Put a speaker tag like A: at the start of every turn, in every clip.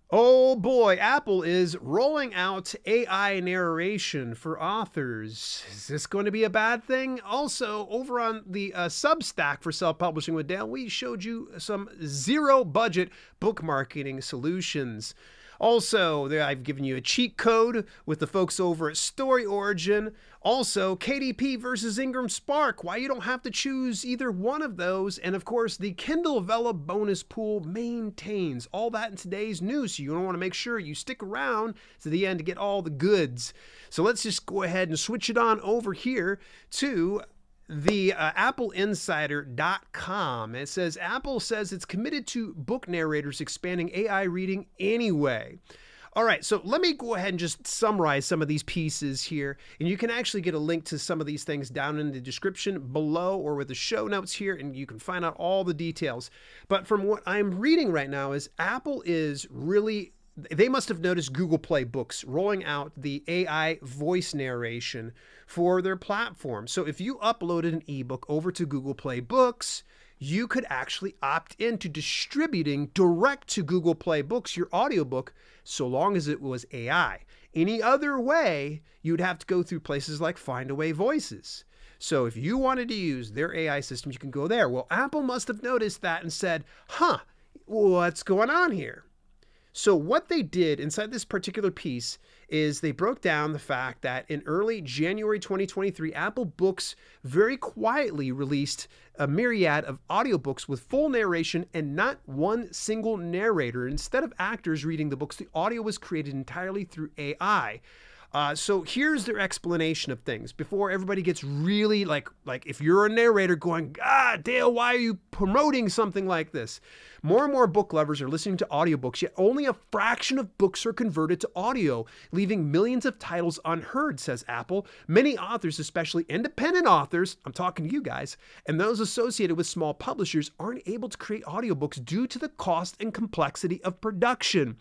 A: Oh boy, Apple is rolling out AI narration for authors. Is this going to be a bad thing? Also, over on the Substack for Self Publishing with Dale, we showed you some zero budget book marketing solutions. Also, I've given you a cheat code with the folks over at Story Origin. Also, KDP versus IngramSpark, why you don't have to choose either one of those. And of course, the Kindle Vella bonus pool maintains all that in today's news. So you want to make sure you stick around to the end to get all the goods. So let's just go ahead and switch it on over here to the appleinsider.com. It says Apple says it's committed to book narrators expanding AI reading anyway. All right, so let me go ahead and just summarize some of these pieces here. And you can actually get a link to some of these things down in the description below or with the show notes here, and you can find out all the details. But from what I'm reading right now is Apple is really, they must have noticed Google Play Books rolling out the AI voice narration for their platform. So if you uploaded an ebook over to Google Play Books, you could actually opt into distributing direct to Google Play Books your audiobook, so long as it was AI. Any other way, you'd have to go through places like Findaway Voices. So if you wanted to use their AI system, you can go there. Well, Apple must have noticed that and said, what's going on here? So what they did inside this particular piece is they broke down the fact that in early January 2023, Apple Books very quietly released a myriad of audiobooks with full narration and not one single narrator. Instead of actors reading the books, the audio was created entirely through AI. So here's their explanation of things before everybody gets really like if you're a narrator going, Dale, why are you promoting something like this? More and more book lovers are listening to audiobooks, yet only a fraction of books are converted to audio, leaving millions of titles unheard, says Apple. Many authors, especially independent authors, I'm talking to you guys, and those associated with small publishers aren't able to create audiobooks due to the cost and complexity of production.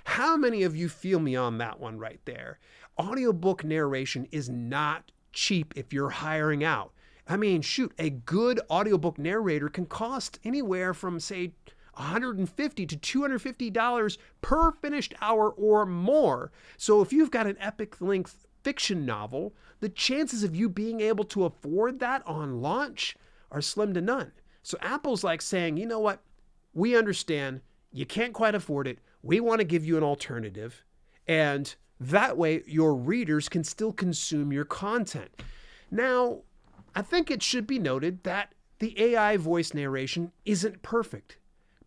A: How many of you feel me on that one right there? Audiobook narration is not cheap if you're hiring out. I mean, shoot, a good audiobook narrator can cost anywhere from, say, $150 to $250 per finished hour or more. So if you've got an epic length fiction novel, the chances of you being able to afford that on launch are slim to none. So Apple's like saying, you know what? We understand you can't quite afford it. We want to give you an alternative. And that way your readers can still consume your content. Now, I think it should be noted that the AI voice narration isn't perfect,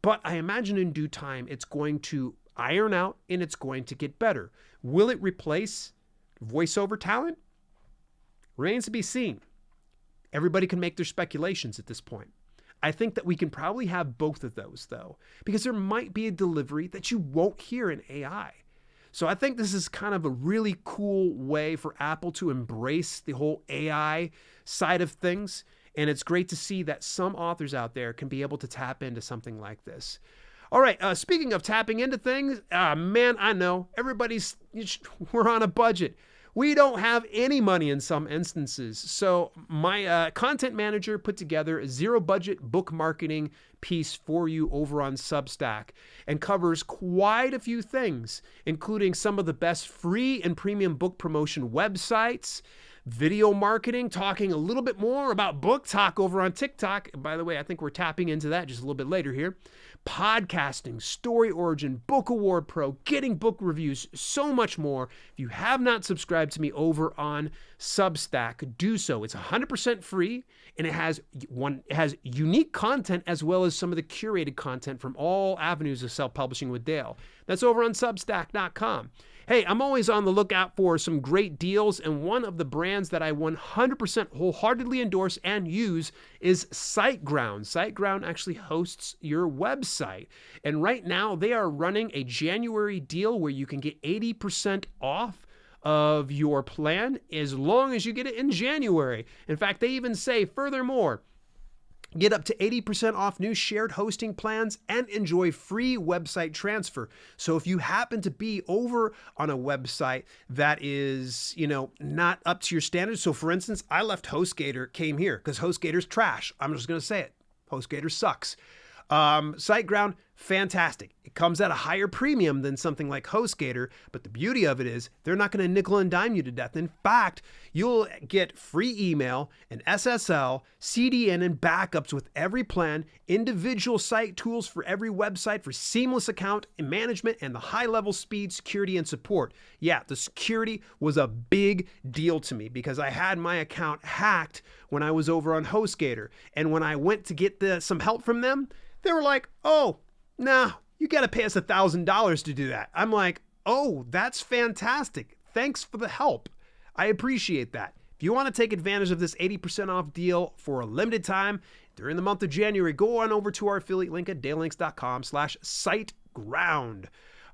A: but I imagine in due time it's going to iron out and it's going to get better. Will it replace voiceover talent? Remains to be seen. Everybody can make their speculations at this point. I think that we can probably have both of those though, because there might be a delivery that you won't hear in AI. So I think this is kind of a really cool way for Apple to embrace the whole AI side of things. And it's great to see that some authors out there can be able to tap into something like this. All right, speaking of tapping into things, man, I know we're on a budget. We don't have any money in some instances. So my content manager put together a zero budget book marketing piece for you over on Substack and covers quite a few things, including some of the best free and premium book promotion websites, video marketing, talking a little bit more about book talk over on TikTok. By the way, I think we're tapping into that just a little bit later here. Podcasting, Story Origin, Book Award Pro, getting book reviews, so much more. If you have not subscribed to me over on Substack, do so. It's 100% free, and it has unique content as well as some of the curated content from all avenues of self-publishing with Dale. That's over on Substack.com. Hey, I'm always on the lookout for some great deals, and one of the brands that I 100% wholeheartedly endorse and use is SiteGround. SiteGround actually hosts your website, and right now they are running a January deal where you can get 80% off of your plan as long as you get it in January. In fact, they even say, furthermore, get up to 80% off new shared hosting plans and enjoy free website transfer. So if you happen to be over on a website that is, not up to your standards. So for instance, I left HostGator, came here because HostGator's trash. I'm just going to say it. HostGator sucks. SiteGround, fantastic. It comes at a higher premium than something like HostGator, but the beauty of it is they're not going to nickel and dime you to death. In fact, you'll get free email, an SSL, CDN, and backups with every plan, individual site tools for every website for seamless account management, and the high-level speed, security, and support. Yeah, the security was a big deal to me because I had my account hacked when I was over on HostGator. And when I went to get some help from them, they were like, oh, nah, you got to pay us $1,000 to do that. I'm like, oh, that's fantastic. Thanks for the help. I appreciate that. If you want to take advantage of this 80% off deal for a limited time during the month of January, go on over to our affiliate link at dailylinks.com/siteground.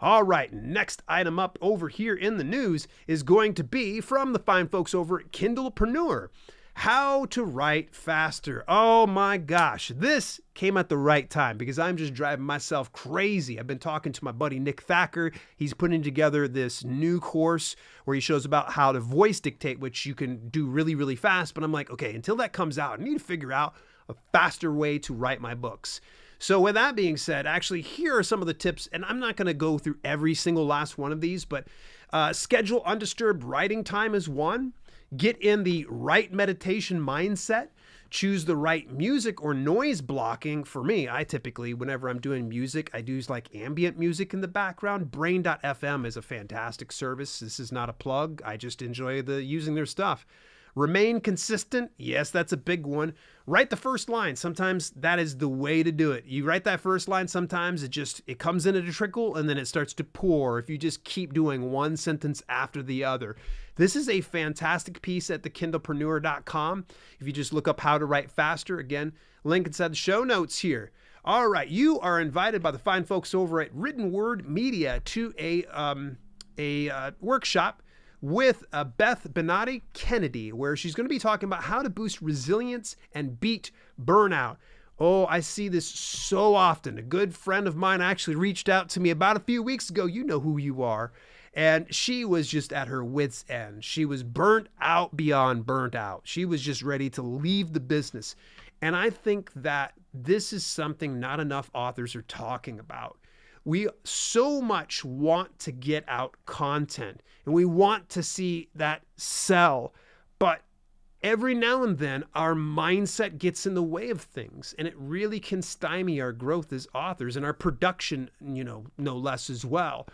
A: All right, next item up over here in the news is going to be from the fine folks over at Kindlepreneur. How to write faster. Oh my gosh, this came at the right time because I'm just driving myself crazy. I've been talking to my buddy Nick Thacker. He's putting together this new course where he shows about how to voice dictate, which you can do really, really fast. But I'm like, okay, until that comes out, I need to figure out a faster way to write my books. So with that being said, actually, here are some of the tips, and I'm not going to go through every single last one of these, but schedule undisturbed writing time is one. Get in the right meditation mindset. Choose the right music or noise blocking. For me, I typically, whenever I'm doing music, I do like ambient music in the background. Brain.fm is a fantastic service. This is not a plug. I just enjoy using their stuff. Remain consistent. Yes, that's a big one. Write the first line. Sometimes that is the way to do it. You write that first line, sometimes it comes in at a trickle and then it starts to pour if you just keep doing one sentence after the other. This is a fantastic piece at thekindlepreneur.com. If you just look up how to write faster, again, link inside the show notes here. All right, you are invited by the fine folks over at Written Word Media to a workshop with Beth Benatti Kennedy, where she's going to be talking about how to boost resilience and beat burnout. Oh, I see this so often. A good friend of mine actually reached out to me about a few weeks ago. You know who you are. And she was just at her wit's end. She was burnt out beyond burnt out. She was just ready to leave the business. And I think that this is something not enough authors are talking about. We so much want to get out content and we want to see that sell, but every now and then our mindset gets in the way of things and it really can stymie our growth as authors and our production, no less as well.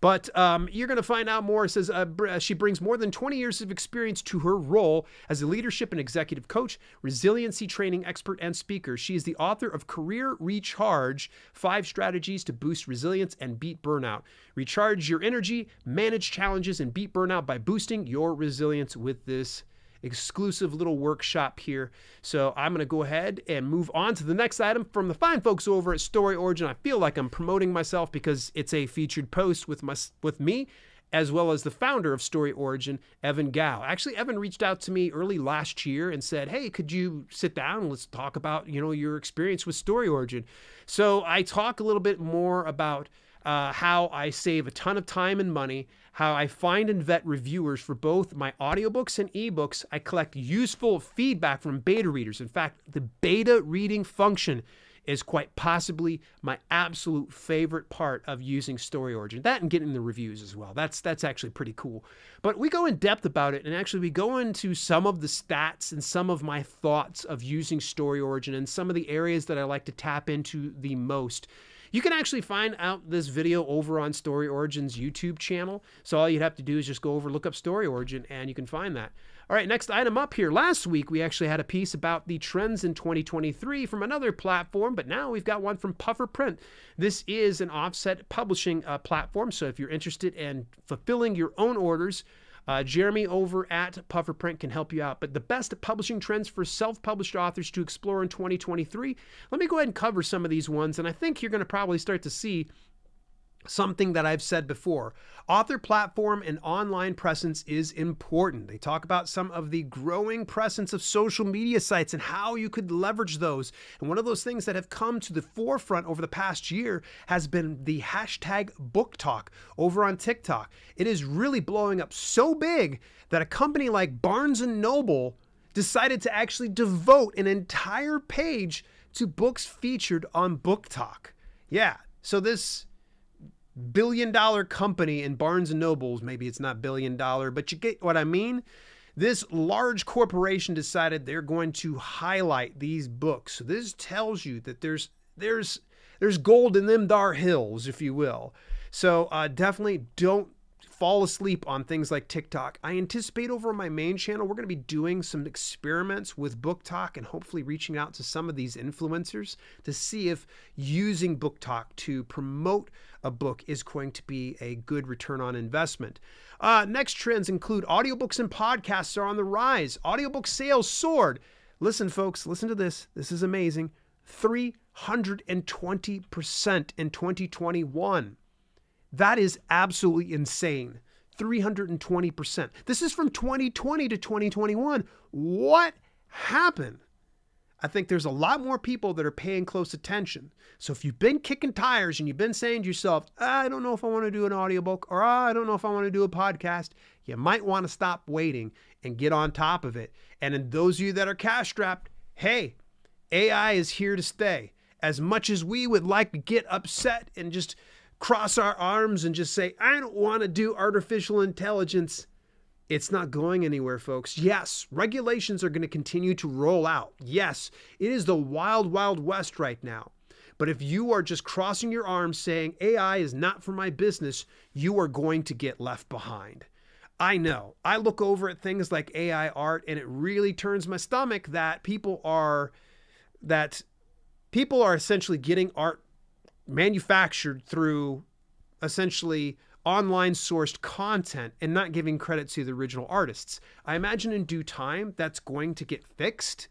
A: But you're going to find out more. It says she brings more than 20 years of experience to her role as a leadership and executive coach, resiliency training expert, and speaker. She is the author of Career Recharge, 5 Strategies to Boost Resilience and Beat Burnout. Recharge your energy, manage challenges, and beat burnout by boosting your resilience with this exclusive little workshop here. So I'm going to go ahead and move on to the next item from the fine folks over at Story Origin. I feel like I'm promoting myself because it's a featured post with me, as well as the founder of Story Origin, Evan Gao. Actually, Evan reached out to me early last year and said, hey, could you sit down and let's talk about, your experience with Story Origin. So I talk a little bit more about how I save a ton of time and money, how I find and vet reviewers for both my audiobooks and ebooks. I collect useful feedback from beta readers. In fact, the beta reading function is quite possibly my absolute favorite part of using Story Origin. That and getting the reviews as well. That's actually pretty cool. But we go in depth about it, and actually we go into some of the stats and some of my thoughts of using Story Origin and some of the areas that I like to tap into the most. You can actually find out this video over on Story Origin's YouTube channel. So all you'd have to do is just go over, look up Story Origin, and you can find that. All right, next item up here. Last week, we actually had a piece about the trends in 2023 from another platform, but now we've got one from Puffer Print. This is an offset publishing platform, so if you're interested in fulfilling your own orders, Jeremy over at Puffer Print can help you out. But the best publishing trends for self-published authors to explore in 2023, let me go ahead and cover some of these ones, and I think you're going to probably start to see something that I've said before. Author platform and online presence is important. They talk about some of the growing presence of social media sites and how you could leverage those. And one of those things that have come to the forefront over the past year has been the hashtag book talk over on TikTok. It is really blowing up so big that a company like Barnes & Noble decided to actually devote an entire page to books featured on Book Talk. Yeah. So this billion-dollar company in Barnes and Nobles, maybe it's not billion-dollar, but you get what I mean? This large corporation decided they're going to highlight these books. So this tells you that there's gold in them dar hills, if you will. So definitely don't fall asleep on things like TikTok. I anticipate over on my main channel, we're going to be doing some experiments with Book Talk and hopefully reaching out to some of these influencers to see if using Book Talk to promote a book is going to be a good return on investment. Next trends include audiobooks and podcasts are on the rise. Audiobook sales soared. Listen, folks, listen to this. This is amazing. 320% in 2021. That is absolutely insane. 320%. This is from 2020 to 2021. What happened? I think there's a lot more people that are paying close attention. So if you've been kicking tires and you've been saying to yourself, I don't know if I want to do an audiobook, or I don't know if I want to do a podcast, you might want to stop waiting and get on top of it. And in those of you that are cash strapped, hey, AI is here to stay. As much as we would like to get upset and just cross our arms and just say, I don't want to do artificial intelligence, it's not going anywhere, folks. Yes, regulations are going to continue to roll out. Yes, it is the wild, wild west right now. But if you are just crossing your arms saying AI is not for my business, you are going to get left behind. I know. I look over at things like AI art and it really turns my stomach that people are essentially getting art manufactured through essentially online sourced content and not giving credit to the original artists. I imagine in due time that's going to get fixed.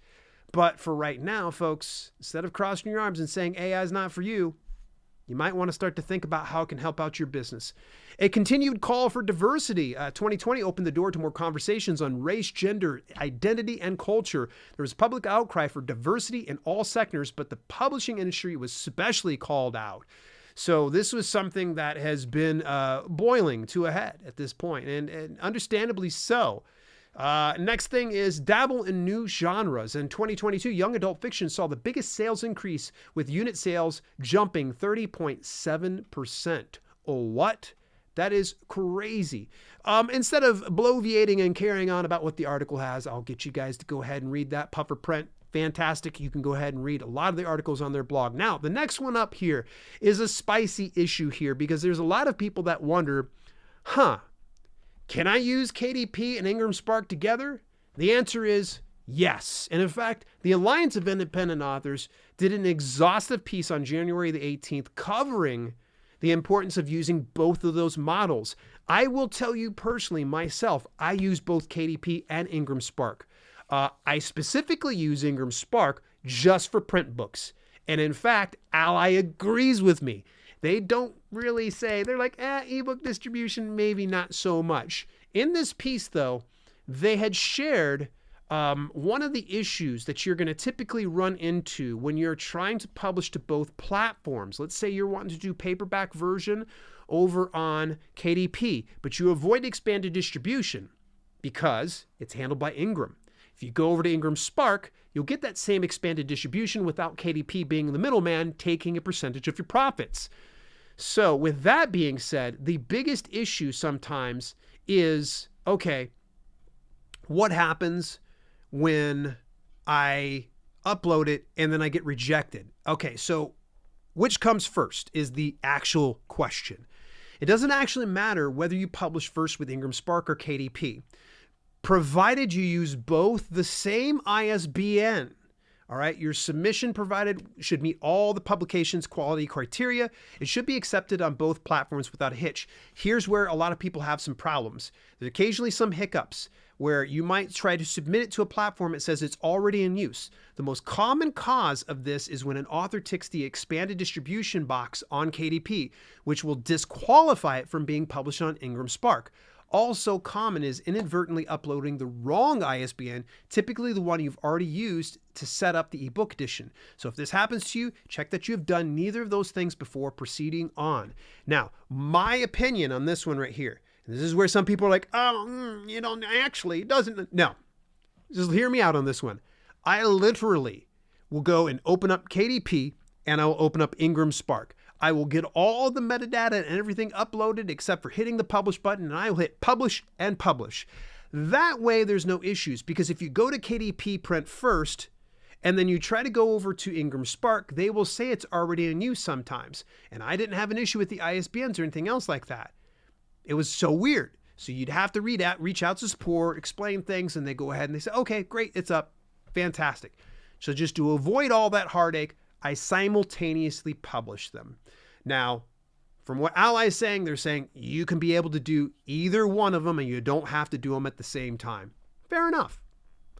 A: But for right now, folks, instead of crossing your arms and saying AI is not for you, you might want to start to think about how it can help out your business. A continued call for diversity. 2020 opened the door to more conversations on race, gender, identity, and culture. There was a public outcry for diversity in all sectors, but the publishing industry was especially called out. So this was something that has been boiling to a head at this point, and understandably so. Next thing is dabble in new genres. In 2022, young adult fiction saw the biggest sales increase, with unit sales jumping 30.7%. Oh, what? That is crazy. Instead of bloviating and carrying on about what the article has, I'll get you guys to go ahead and read that puffer print. Fantastic. You can go ahead and read a lot of the articles on their blog. Now, the next one up here is a spicy issue here because there's a lot of people that wonder, can I use KDP and IngramSpark together? The answer is yes. And in fact, the Alliance of Independent Authors did an exhaustive piece on January the 18th covering the importance of using both of those models. I will tell you personally, myself, I use both KDP and IngramSpark. I specifically use IngramSpark just for print books. And in fact, ALLi agrees with me. They don't really say, they're like, ebook distribution, maybe not so much. In this piece, though, they had shared one of the issues that you're going to typically run into when you're trying to publish to both platforms. Let's say you're wanting to do paperback version over on KDP, but you avoid expanded distribution because it's handled by Ingram. If you go over to IngramSpark, you'll get that same expanded distribution without KDP being the middleman taking a percentage of your profits. So with that being said, the biggest issue sometimes is, okay, what happens when I upload it and then I get rejected? Okay, so which comes first is the actual question. It doesn't actually matter whether you publish first with IngramSpark or KDP, provided you use both the same ISBN. All right, your submission provided should meet all the publication's quality criteria. It should be accepted on both platforms without a hitch. Here's where a lot of people have some problems. There's occasionally some hiccups where you might try to submit it to a platform that says it's already in use. The most common cause of this is when an author ticks the expanded distribution box on KDP, which will disqualify it from being published on IngramSpark. Also common is inadvertently uploading the wrong ISBN, typically the one you've already used to set up the ebook edition. So if this happens to you, check that you have done neither of those things before proceeding on. Now, my opinion on this one right here, and this is where some people are like, actually, it doesn't. No, just hear me out on this one. I literally will go and open up KDP and I'll open up IngramSpark. I will get all the metadata and everything uploaded except for hitting the publish button, and I will hit publish and publish. That way there's no issues, because if you go to KDP print first and then you try to go over to IngramSpark, they will say it's already in use sometimes. And I didn't have an issue with the ISBNs or anything else like that. It was so weird. So you'd have to reach out to support, explain things, and they go ahead and they say, okay, great, it's up. Fantastic. So just to avoid all that heartache, I simultaneously publish them. Now, from what ALLi is saying, they're saying you can be able to do either one of them and you don't have to do them at the same time. Fair enough.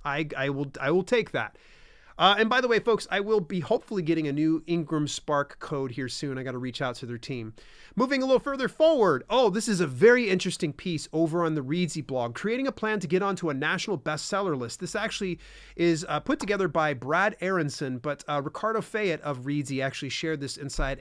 A: I will take that. And by the way, folks, I will be hopefully getting a new IngramSpark code here soon. I got to reach out to their team. Moving a little further forward. Oh, this is a very interesting piece over on the Reedsy blog, creating a plan to get onto a national bestseller list. This actually is put together by Brad Aronson, but Ricardo Fayette of Reedsy actually shared this inside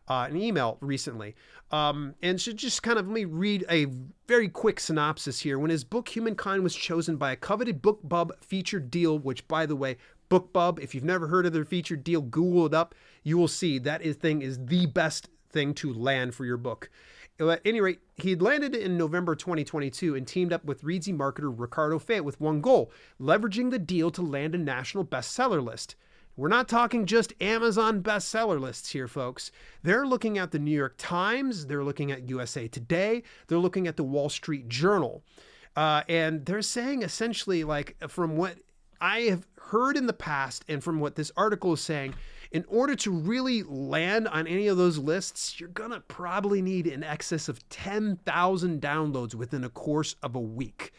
A: an email recently. And should just kind of let me read a very quick synopsis here. When his book Humankind was chosen by a coveted BookBub featured deal, which, by the way, BookBub, if you've never heard of their featured deal, Google it up. You will see that thing is the best thing to land for your book. At any rate, he had landed in November 2022 and teamed up with Reedsy marketer Ricardo Fayette with one goal: leveraging the deal to land a national bestseller list. We're not talking just Amazon bestseller lists here, folks. They're looking at the New York Times. They're looking at USA Today. They're looking at the Wall Street Journal. And they're saying essentially, like, from what I have heard in the past and from what this article is saying, in order to really land on any of those lists, you're going to probably need in excess of 10,000 downloads within a course of a week.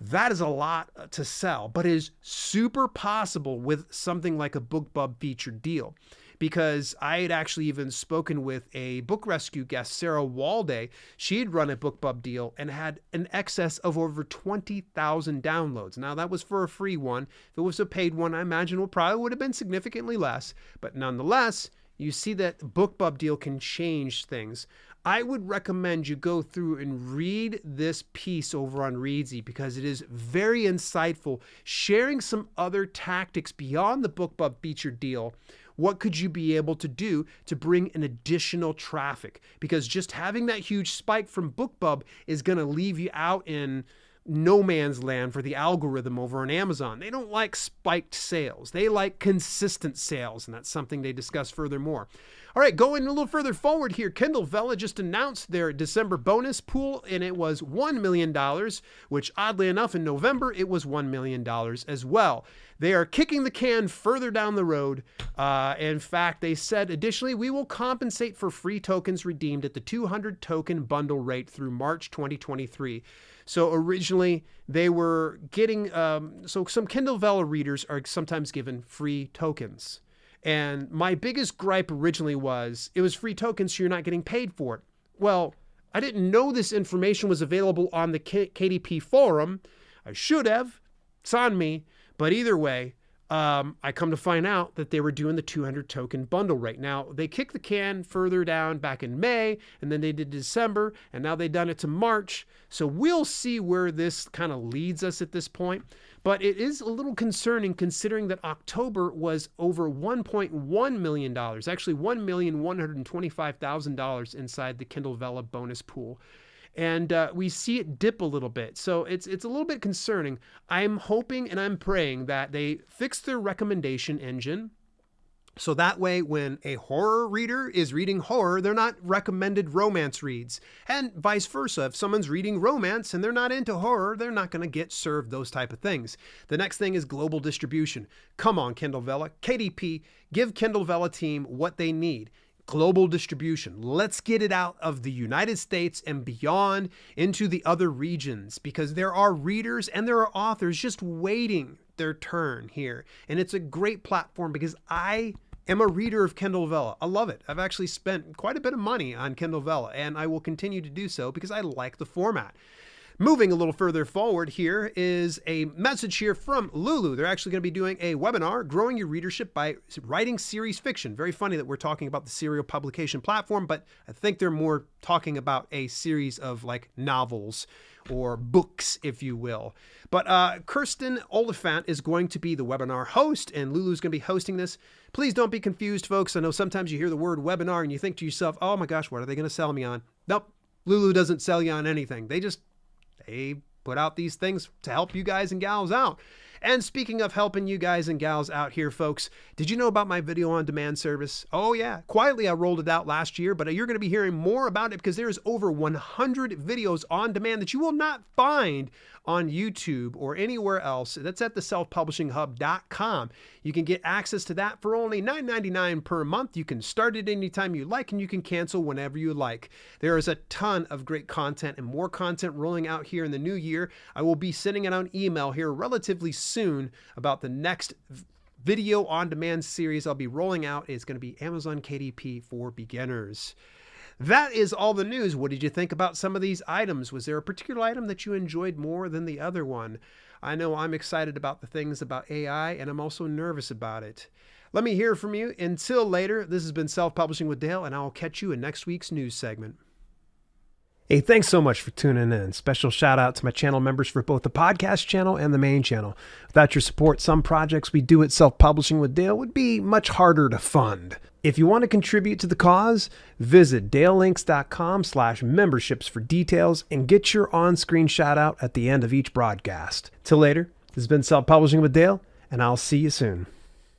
A: That is a lot to sell, but it is super possible with something like a BookBub featured deal, because I had actually even spoken with a Book Rescue guest, Sarah Walday. She had run a BookBub deal and had an excess of over 20,000 downloads. Now, that was for a free one. If it was a paid one, I imagine it probably would have been significantly less, but nonetheless, you see that BookBub deal can change things. I would recommend you go through and read this piece over on Reedsy, because it is very insightful, sharing some other tactics beyond the BookBub featured deal. What could you be able to do to bring an additional traffic? Because just having that huge spike from BookBub is going to leave you out in no man's land for the algorithm over on Amazon. They don't like spiked sales. They like consistent sales, and that's something they discuss furthermore. All right, going a little further forward here, Kindle Vella just announced their December bonus pool, and it was $1 million, which oddly enough in November, it was $1 million as well. They are kicking the can further down the road. In fact, they said, additionally, we will compensate for free tokens redeemed at the 200 token bundle rate through March 2023. So originally they were getting, so some Kindle Vella readers are sometimes given free tokens. And my biggest gripe originally was it was free tokens, so you're not getting paid for it. Well, I didn't know this information was available on the KDP forum. I should have. It's on me. But either way, I come to find out that they were doing the 200 token bundle rate. Now, they kicked the can further down back in May, and then they did December, and now they've done it to March. So we'll see where this kind of leads us at this point. But it is a little concerning considering that October was over $1.1 million, actually $1,125,000 inside the Kindle Vella bonus pool. And we see it dip a little bit. So it's a little bit concerning. I'm hoping and I'm praying that they fix their recommendation engine. So that way, when a horror reader is reading horror, they're not recommended romance reads. And vice versa. If someone's reading romance and they're not into horror, they're not going to get served those type of things. The next thing is global distribution. Come on, Kindle Vella. KDP, give Kindle Vella team what they need. Global distribution. Let's get it out of the United States and beyond into the other regions, because there are readers and there are authors just waiting their turn here. And it's a great platform because I am a reader of Kindle Vella. I love it. I've actually spent quite a bit of money on Kindle Vella, and I will continue to do so because I like the format. Moving a little further forward here is a message here from Lulu. They're actually going to be doing a webinar, Growing Your Readership by Writing Series Fiction. Very funny that we're talking about the serial publication platform, but I think they're more talking about a series of like novels or books, if you will. But Kirsten Oliphant is going to be the webinar host, and Lulu's going to be hosting this. Please don't be confused, folks. I know sometimes you hear the word webinar and you think to yourself, oh my gosh, what are they going to sell me on? Nope. Lulu doesn't sell you on anything. They put out these things to help you guys and gals out. And speaking of helping you guys and gals out here, folks, did you know about my video on demand service? Oh yeah, quietly I rolled it out last year, but you're going to be hearing more about it because there's over 100 videos on demand that you will not find on YouTube or anywhere else. That's at the selfpublishinghub.com. You can get access to that for only $9.99 per month. You can start it anytime you like, and you can cancel whenever you like. There is a ton of great content and more content rolling out here in the new year. I will be sending out an email here relatively soon about the next video on demand series I'll be rolling out. It's going to be Amazon KDP for beginners. That is all the news. What did you think about some of these items? Was there a particular item that you enjoyed more than the other one? I know I'm excited about the things about AI, and I'm also nervous about it. Let me hear from you. Until later, this has been Self-Publishing with Dale, and I'll catch you in next week's news segment. Hey, thanks so much for tuning in. Special shout out to my channel members for both the podcast channel and the main channel. Without your support, some projects we do at Self-Publishing with Dale would be much harder to fund. If you want to contribute to the cause, visit dalelinks.com/memberships for details and get your on-screen shout out at the end of each broadcast. Till later, this has been Self-Publishing with Dale, and I'll see you soon.